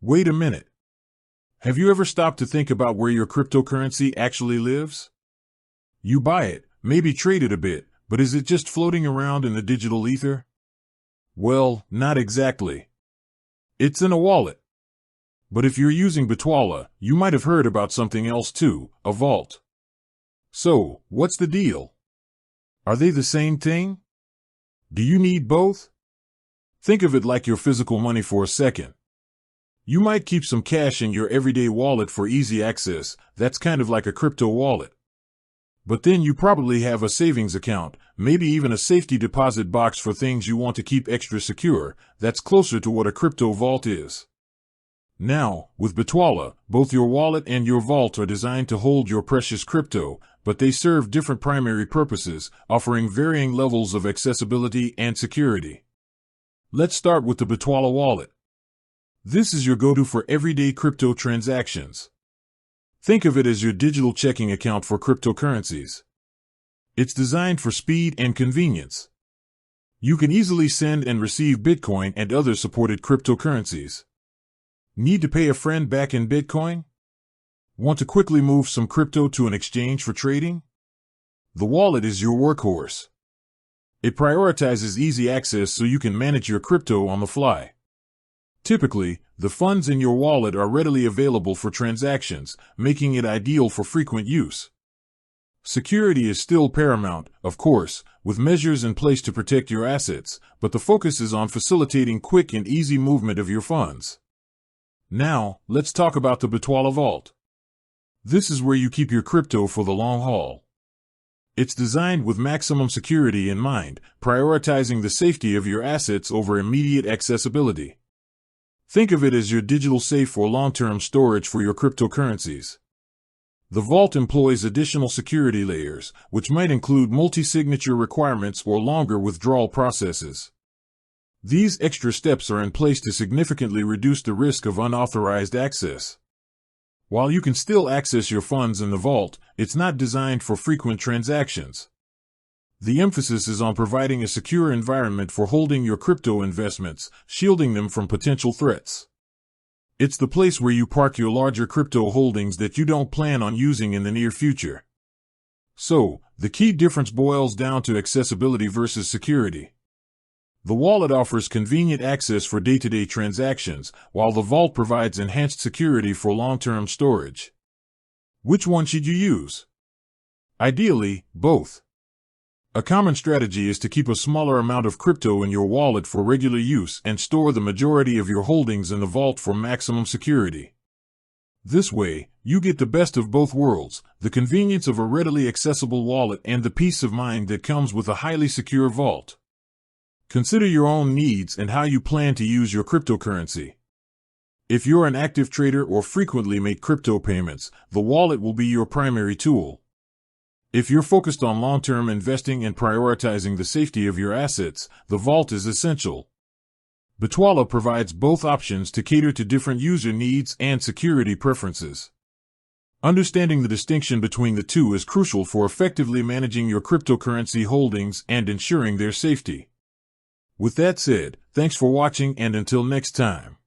Wait a minute. Have you ever stopped to think about where your cryptocurrency actually lives? You buy it, maybe trade it a bit, but is it just floating around in the digital ether? Well, not exactly. It's in a wallet. But if you're using Bitwala, you might have heard about something else too, a vault. So, what's the deal? Are they the same thing? Do you need both? Think of it like your physical money for a second. You might keep some cash in your everyday wallet for easy access, that's kind of like a crypto wallet. But then you probably have a savings account, maybe even a safety deposit box for things you want to keep extra secure, that's closer to what a crypto vault is. Now, with Bitwala, both your wallet and your vault are designed to hold your precious crypto, but they serve different primary purposes, offering varying levels of accessibility and security. Let's start with the Bitwala wallet. This is your go-to for everyday crypto transactions. Think of it as your digital checking account for cryptocurrencies. It's designed for speed and convenience. You can easily send and receive Bitcoin and other supported cryptocurrencies. Need to pay a friend back in Bitcoin? Want to quickly move some crypto to an exchange for trading? The wallet is your workhorse. It prioritizes easy access so you can manage your crypto on the fly. Typically, the funds in your wallet are readily available for transactions, making it ideal for frequent use. Security is still paramount, of course, with measures in place to protect your assets, but the focus is on facilitating quick and easy movement of your funds. Now, let's talk about the Bitwala Vault. This is where you keep your crypto for the long haul. It's designed with maximum security in mind, prioritizing the safety of your assets over immediate accessibility. Think of it as your digital safe for long-term storage for your cryptocurrencies. The vault employs additional security layers, which might include multi-signature requirements or longer withdrawal processes. These extra steps are in place to significantly reduce the risk of unauthorized access. While you can still access your funds in the vault, it's not designed for frequent transactions. The emphasis is on providing a secure environment for holding your crypto investments, shielding them from potential threats. It's the place where you park your larger crypto holdings that you don't plan on using in the near future. So, the key difference boils down to accessibility versus security. The wallet offers convenient access for day-to-day transactions, while the vault provides enhanced security for long-term storage. Which one should you use? Ideally, both. A common strategy is to keep a smaller amount of crypto in your wallet for regular use and store the majority of your holdings in the vault for maximum security. This way, you get the best of both worlds, the convenience of a readily accessible wallet and the peace of mind that comes with a highly secure vault. Consider your own needs and how you plan to use your cryptocurrency. If you're an active trader or frequently make crypto payments, the wallet will be your primary tool. If you're focused on long-term investing and prioritizing the safety of your assets, the vault is essential. Bitwala provides both options to cater to different user needs and security preferences. Understanding the distinction between the two is crucial for effectively managing your cryptocurrency holdings and ensuring their safety. With that said, thanks for watching and until next time.